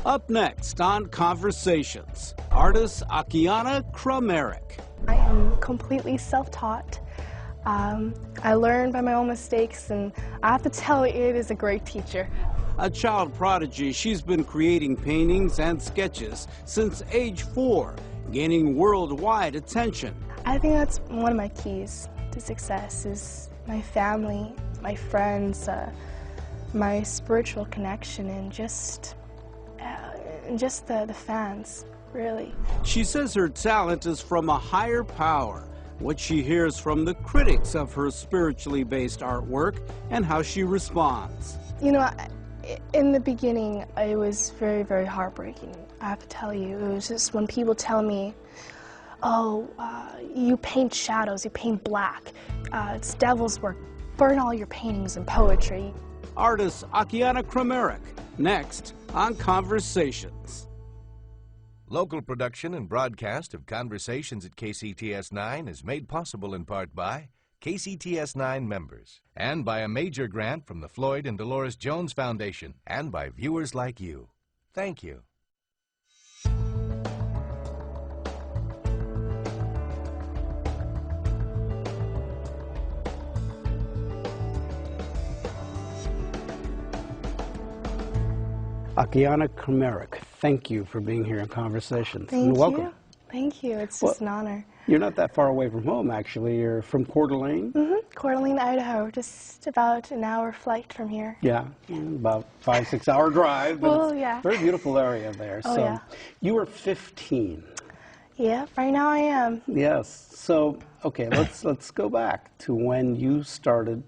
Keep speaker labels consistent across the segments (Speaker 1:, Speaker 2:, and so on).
Speaker 1: Up next on Conversations, artist Akiane Kramarik.
Speaker 2: I am completely self-taught. I learn by my own mistakes, and I have to tell you, it is a great teacher.
Speaker 1: A child prodigy, she's been creating paintings and sketches since age 4, gaining worldwide attention.
Speaker 2: I think that's one of my keys to success is my family, my friends, my spiritual connection, and just the fans, really.
Speaker 1: She says her talent is from a higher power. What she hears from the critics of her spiritually based artwork and how she responds.
Speaker 2: You know, in the beginning, it was very, very heartbreaking. I have to tell you, it was just when people tell me, oh, you paint shadows, you paint black, it's devil's work, burn all your paintings and poetry.
Speaker 1: Artist Akiane Kramarik, next on Conversations.
Speaker 3: Local production and broadcast of Conversations at KCTS 9 is made possible in part by KCTS 9 members and by a major grant from the Floyd and Dolores Jones Foundation and by viewers like you. Thank you.
Speaker 1: Akiane Kramarik, thank you for being here in Conversations.
Speaker 2: Thank
Speaker 1: and welcome.
Speaker 2: you. Thank you. It's just an honor.
Speaker 1: You're not that far away from home, actually. You're from Coeur d'Alene?
Speaker 2: Mm-hmm. Coeur d'Alene, Idaho. Just about an hour flight from here.
Speaker 1: Yeah, about 5-6 hour drive. But
Speaker 2: well,
Speaker 1: it's
Speaker 2: yeah.
Speaker 1: a very beautiful area there.
Speaker 2: Oh,
Speaker 1: so
Speaker 2: yeah.
Speaker 1: You were 15.
Speaker 2: Yeah, right now I am.
Speaker 1: Yes. So, okay, let's go back to when you started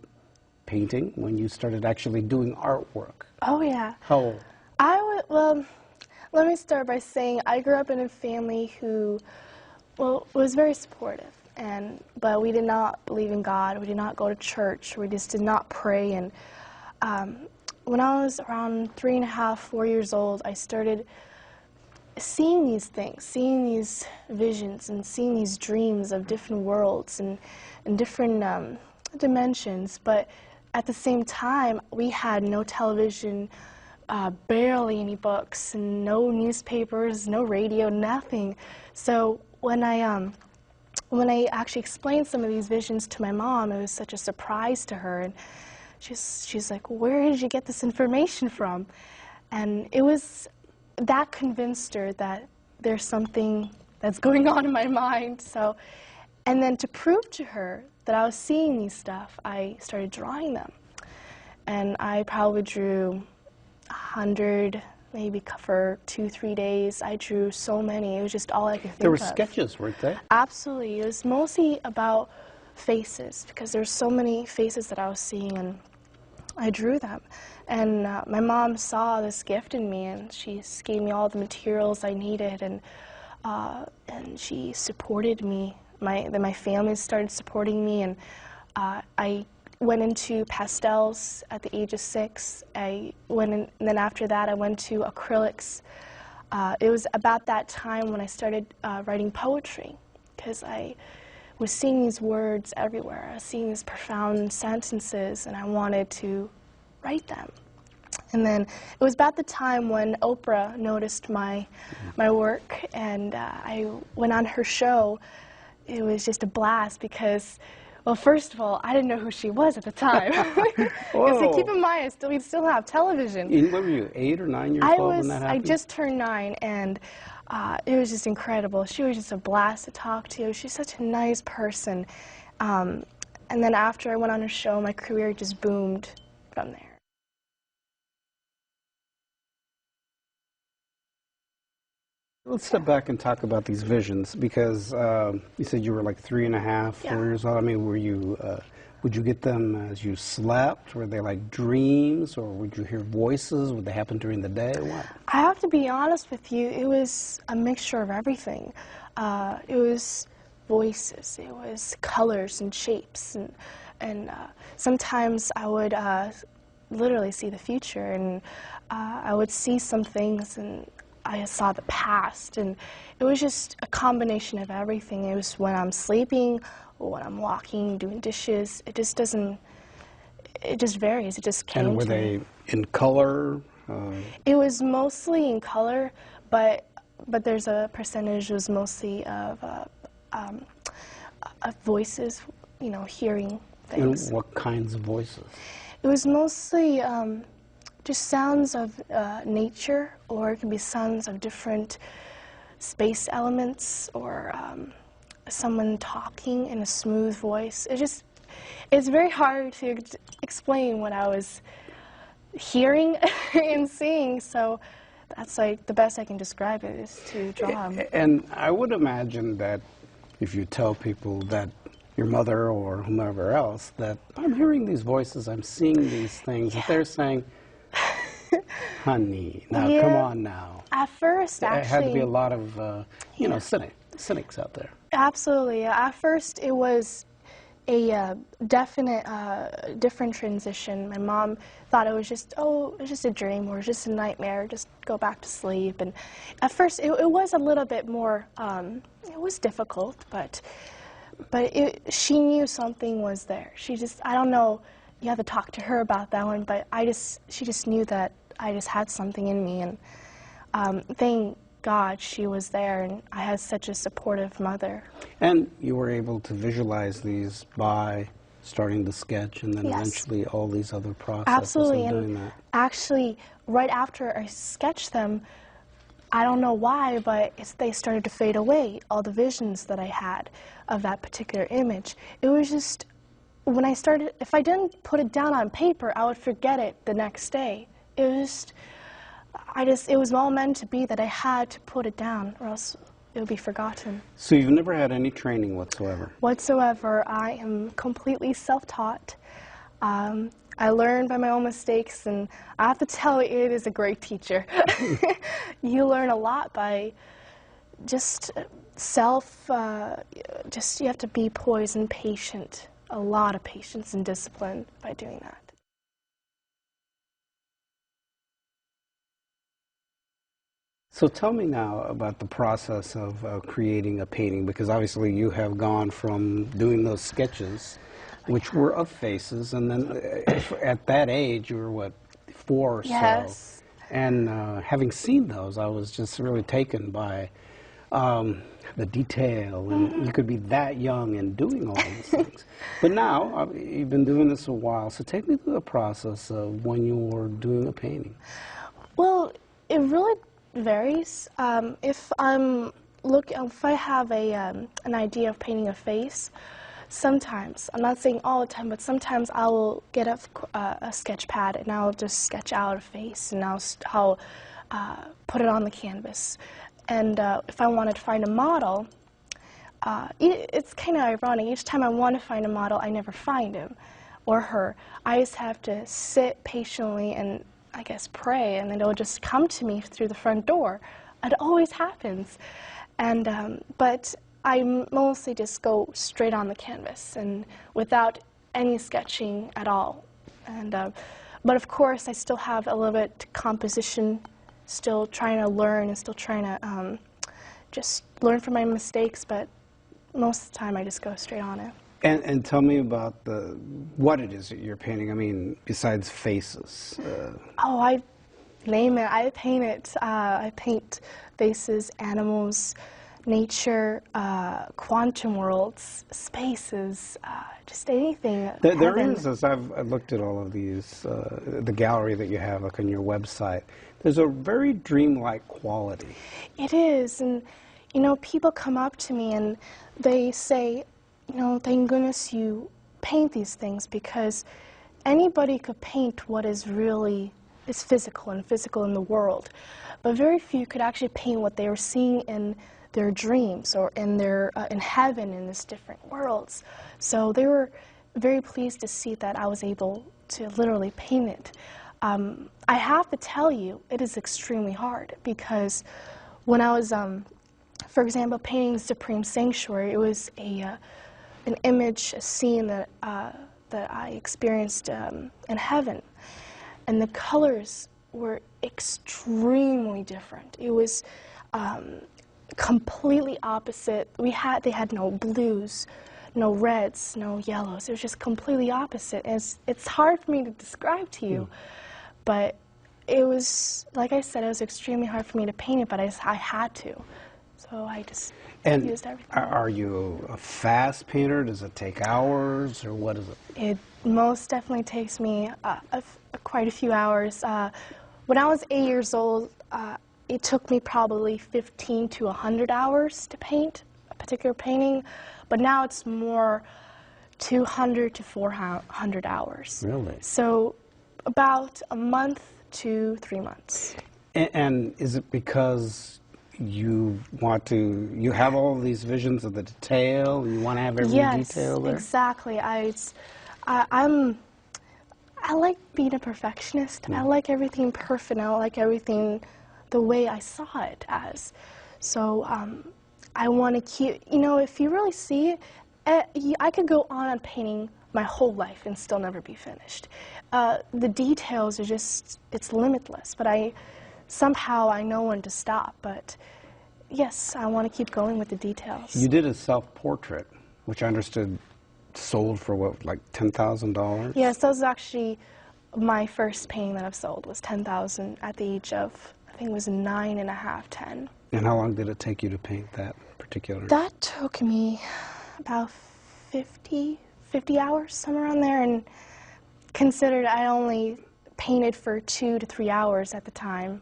Speaker 1: painting, when you started actually doing artwork.
Speaker 2: Oh, yeah.
Speaker 1: How old?
Speaker 2: Well, let me start by saying I grew up in a family who, well, was very supportive, but we did not believe in God. We did not go to church. We just did not pray. And when I was around 3.5, 4 years old, I started seeing these things, seeing these visions, and seeing these dreams of different worlds and different dimensions. But at the same time, we had no television, barely any books, and no newspapers, no radio, nothing. So when I actually explained some of these visions to my mom, it was such a surprise to her, and she's like, "Where did you get this information from?" And it was that convinced her that there's something that's going on in my mind. So, and then to prove to her that I was seeing these stuff, I started drawing them, and I probably drew 100, maybe for 2-3 days. I drew so many. It was just all I could think of.
Speaker 1: There were sketches, weren't there?
Speaker 2: Absolutely. It was mostly about faces, because there's so many faces that I was seeing, and I drew them. And my mom saw this gift in me, and she gave me all the materials I needed, and she supported me. My family started supporting me, and I went into pastels at the age of 6. And then after that, I went to acrylics. It was about that time when I started writing poetry, because I was seeing these words everywhere. I was seeing these profound sentences, and I wanted to write them. And then it was about the time when Oprah noticed my work, and I went on her show. It was just a blast because, well, first of all, I didn't know who she was at the time. Because keep in mind, we still have television.
Speaker 1: What were you, 8 or 9 years old when that happened?
Speaker 2: I just turned 9, and it was just incredible. She was just a blast to talk to. She's such a nice person. And then after I went on her show, my career just boomed from there.
Speaker 1: Let's step back and talk about these visions, because you said you were like 3.5, 4 years old. I mean, were you, would you get them as you slept? Were they like dreams, or would you hear voices? Would they happen during the day? What?
Speaker 2: I have to be honest with you, it was a mixture of everything. It was voices, it was colors and shapes, and sometimes I would literally see the future, and I would see some things, and I saw the past, and it was just a combination of everything. It was when I'm sleeping, or when I'm walking, doing dishes. It just doesn't, it just varies. It just came to me.
Speaker 1: And were they in color?
Speaker 2: It was mostly in color, but there's a percentage was mostly of voices, you know, hearing things.
Speaker 1: And what kinds of voices?
Speaker 2: It was mostly just sounds of nature, or it can be sounds of different space elements, or someone talking in a smooth voice. It's very hard to explain what I was hearing and seeing, so that's like the best I can describe it is to draw them.
Speaker 1: And I would imagine that if you tell people that your mother or whomever else that I'm hearing these voices, I'm seeing these things, that they're saying, honey, now come on now.
Speaker 2: At first, actually,
Speaker 1: there had to be a lot of, you know, cynics out there.
Speaker 2: Absolutely. At first, it was a definite, different transition. My mom thought it was just, oh, it was just a dream or just a nightmare, just go back to sleep. And at first, it was a little bit more, it was difficult, but she knew something was there. I don't know, you have to talk to her about that one, but she just knew that I just had something in me, and thank God she was there, and I had such a supportive mother.
Speaker 1: And you were able to visualize these by starting the sketch and then eventually all these other processes of doing that.
Speaker 2: Actually, right after I sketched them, I don't know why, but they started to fade away, all the visions that I had of that particular image. It was just, when I started, if I didn't put it down on paper, I would forget it the next day. It was all meant to be that I had to put it down, or else it would be forgotten.
Speaker 1: So you've never had any training whatsoever?
Speaker 2: Whatsoever. I am completely self-taught. I learned by my own mistakes, and I have to tell you, it is a great teacher. You learn a lot by just you have to be poised and patient. A lot of patience and discipline by doing that.
Speaker 1: So tell me now about the process of creating a painting, because obviously you have gone from doing those sketches, which were of faces, and then at that age you were, what, 4 or so? And having seen those, I was just really taken by the detail, and you could be that young and doing all these things. But now, you've been doing this a while, so take me through the process of when you were doing a painting.
Speaker 2: Well, it really varies. If I have an idea of painting a face, sometimes, I'm not saying all the time, but sometimes I will get a sketch pad and I'll just sketch out a face, and I'll put it on the canvas. And if I wanted to find a model, it's kind of ironic. Each time I want to find a model, I never find him or her. I just have to sit patiently and, I guess, pray, and then it'll just come to me through the front door. It always happens. And but I mostly just go straight on the canvas and without any sketching at all. And but of course, I still have a little bit composition, still trying to learn and still trying to just learn from my mistakes. But most of the time, I just go straight on it.
Speaker 1: And tell me about what it is that you're painting. I mean, besides faces.
Speaker 2: Oh, I name it. I paint it. I paint faces, animals, nature, quantum worlds, spaces, just anything.
Speaker 1: There is, as I've looked at all of these, the gallery that you have on your website, there's a very dreamlike quality.
Speaker 2: It is, and you know, people come up to me and they say, you know, thank goodness you paint these things, because anybody could paint what is really is physical and physical in the world, but very few could actually paint what they were seeing in their dreams or in their in heaven, in these different worlds. So they were very pleased to see that I was able to literally paint it. I have to tell you, it is extremely hard, because when I was, for example, painting the Supreme Sanctuary, it was an image, a scene that I experienced in heaven, and the colors were extremely different. It was completely opposite. They had no blues, no reds, no yellows. It was just completely opposite. And it's hard for me to describe to you, but it was, like I said, it was extremely hard for me to paint it, but I had to. So I just used everything.
Speaker 1: Are you a fast painter? Does it take hours, or what is it?
Speaker 2: It most definitely takes me quite a few hours. When I was 8 years old, it took me probably 15 to 100 hours to paint a particular painting, but now it's more 200 to 400 hours.
Speaker 1: Really?
Speaker 2: So about a month to 3 months.
Speaker 1: And is it because you have all of these visions of the detail, and you want to have every detail there?
Speaker 2: Yes, exactly. I like being a perfectionist. I like everything perfect. I like everything the way I saw it as. So I want to keep, if you really see it, I could go on painting my whole life and still never be finished. The details are just, it's limitless, but somehow I know when to stop. But yes, I want to keep going with the details.
Speaker 1: You did a self-portrait, which I understood sold for what, like $10,000?
Speaker 2: Yes, that was actually my first painting that I've sold, was $10,000 at the age of, I think it was 9.5, 10.
Speaker 1: And how long did it take you to paint that particular?
Speaker 2: That took me about 50 hours, somewhere around there, and considered I only painted for 2 to 3 hours at the time,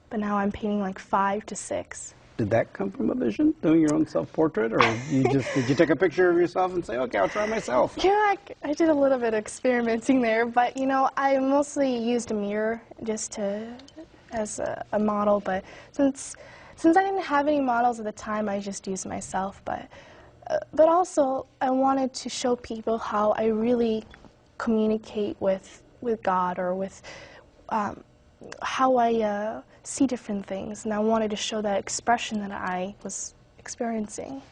Speaker 2: but now I'm painting like 5 to 6.
Speaker 1: Did that come from a vision, doing your own self-portrait, or did you take a picture of yourself and say, okay, I'll try myself?
Speaker 2: Yeah, I did a little bit of experimenting there, but I mostly used a mirror just as a model, but since I didn't have any models at the time, I just used myself, but also I wanted to show people how I really communicate with God, or with how I see different things, and I wanted to show that expression that I was experiencing.